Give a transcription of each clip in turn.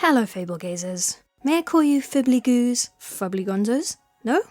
Hello, Fable Gazers. May I call you Fibbly Goos, Fubbly Gonzos? No?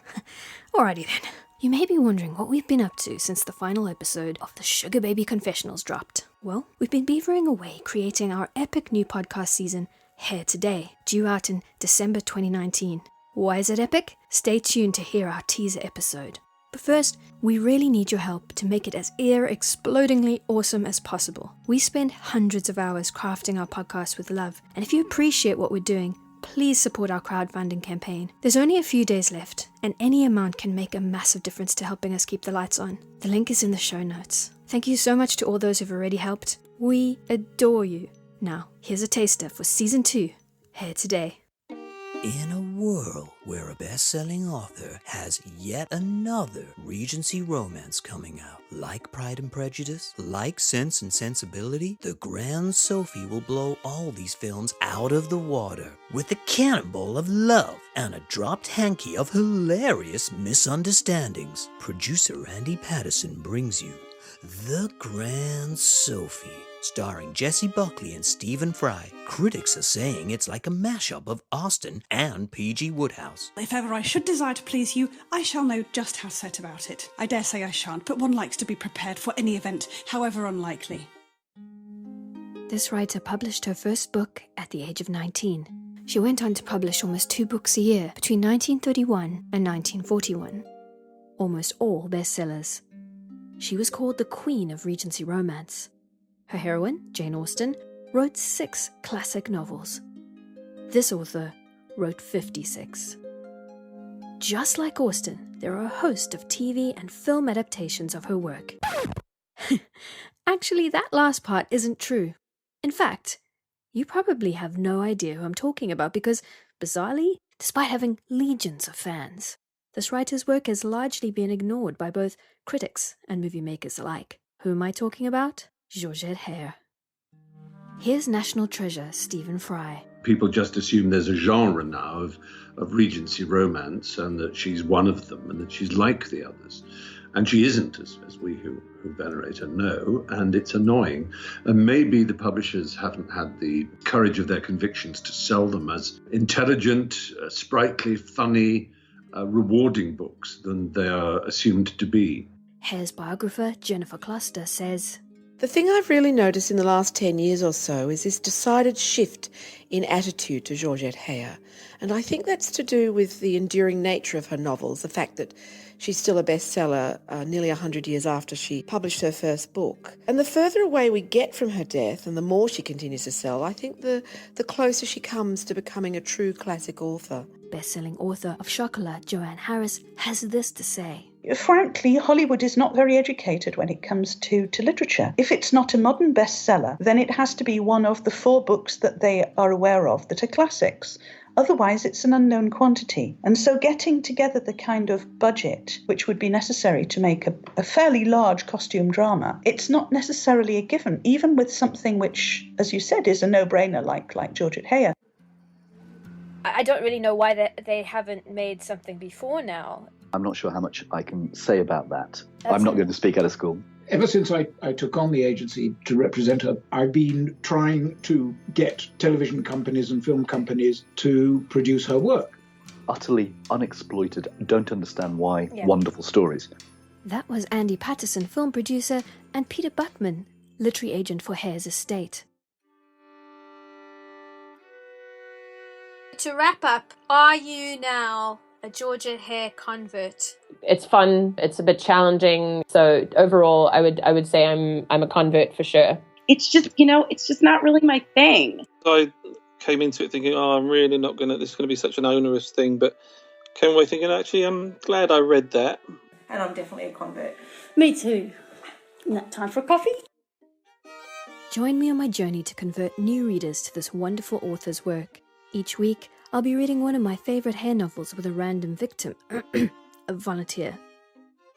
Alrighty then. You may be wondering what we've been up to since the final episode of the Sugar Baby Confessionals dropped. Well, we've been beavering away creating our epic new podcast season, Hair Today, due out in December 2019. Why is it epic? Stay tuned to hear our teaser episode. But first, we really need your help to make it as ear-explodingly awesome as possible. We spend hundreds of hours crafting our podcast with love, and if you appreciate what we're doing, please support our crowdfunding campaign. There's only a few days left, and any amount can make a massive difference to helping us keep the lights on. The link is in the show notes. Thank you so much to all those who've already helped. We adore you. Now, here's a taster for Season 2, Hair Today. In a world where a best-selling author has yet another Regency romance coming out, like Pride and Prejudice, like Sense and Sensibility, the Grand Sophie will blow all these films out of the water with a cannonball of love and a dropped hanky of hilarious misunderstandings. Producer Andy Paterson brings you The Grand Sophie, starring Jessie Buckley and Stephen Fry. Critics are saying it's like a mashup of Austen and P.G. Wodehouse. If ever I should desire to please you, I shall know just how to set about it. I dare say I shan't, but one likes to be prepared for any event, however unlikely. This writer published her first book at the age of 19. She went on to publish almost 2 books a year between 1931 and 1941. Almost all bestsellers. She was called the Queen of Regency Romance. Her heroine, Jane Austen, wrote 6 classic novels. This author wrote 56. Just like Austen, there are a host of TV and film adaptations of her work. Actually, that last part isn't true. In fact, you probably have no idea who I'm talking about because, bizarrely, despite having legions of fans, this writer's work has largely been ignored by both critics and movie makers alike. Who am I talking about? Georgette Heyer. Here's national treasure Stephen Fry. People just assume there's a genre now of Regency romance and that she's one of them and that she's like the others. And she isn't, as we who venerate her know, and it's annoying. And maybe the publishers haven't had the courage of their convictions to sell them as intelligent, sprightly, funny, rewarding books than they are assumed to be. Heyer's biographer, Jennifer Kloester, says, "The thing I've really noticed in the last 10 years or so is this decided shift in attitude to Georgette Heyer. And I think that's to do with the enduring nature of her novels, the fact that she's still a bestseller nearly 100 years after she published her first book. And the further away we get from her death and the more she continues to sell, I think the closer she comes to becoming a true classic author." Best-selling author of Chocolat, Joanne Harris, has this to say. Frankly, Hollywood is not very educated when it comes to literature. If it's not a modern bestseller, then it has to be one of the 4 books that they are aware of that are classics. Otherwise, it's an unknown quantity. And so getting together the kind of budget which would be necessary to make a fairly large costume drama, it's not necessarily a given, even with something which, as you said, is a no-brainer like Georgette Heyer. I don't really know why they haven't made something before now. I'm not sure how much I can say about that. I'm not going to speak out of school. Ever since I took on the agency to represent her, I've been trying to get television companies and film companies to produce her work. Utterly unexploited, don't understand why, wonderful stories. That was Andy Paterson, film producer, and Peter Buckman, literary agent for Heyer's estate. To wrap up, are you now a Georgette Heyer convert? It's fun. It's a bit challenging. So overall, I would say I'm a convert for sure. It's just, it's just not really my thing. I came into it thinking, I'm really not this is going to be such an onerous thing. But came away thinking, actually, I'm glad I read that. And I'm definitely a convert. Me too. Isn't that time for a coffee? Join me on my journey to convert new readers to this wonderful author's work. Each week, I'll be reading one of my favourite Heyer novels with a random victim, a volunteer.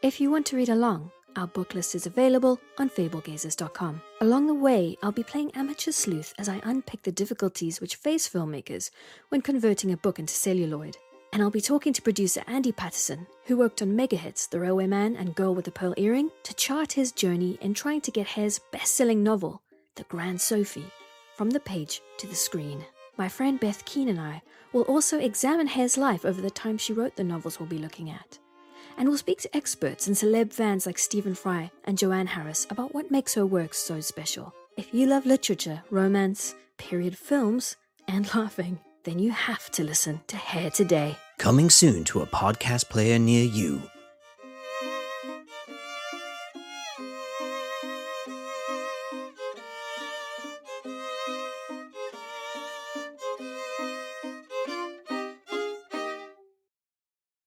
If you want to read along, our book list is available on FableGazers.com. Along the way, I'll be playing amateur sleuth as I unpick the difficulties which face filmmakers when converting a book into celluloid. And I'll be talking to producer Andy Paterson, who worked on mega hits The Railway Man and Girl with the Pearl Earring, to chart his journey in trying to get Heyer's best-selling novel, The Grand Sophie, from the page to the screen. My friend Beth Keehn and I will also examine Hayer's life over the time she wrote the novels we'll be looking at. And we'll speak to experts and celeb fans like Stephen Fry and Joanne Harris about what makes her work so special. If you love literature, romance, period films, and laughing, then you have to listen to Hair Today. Coming soon to a podcast player near you.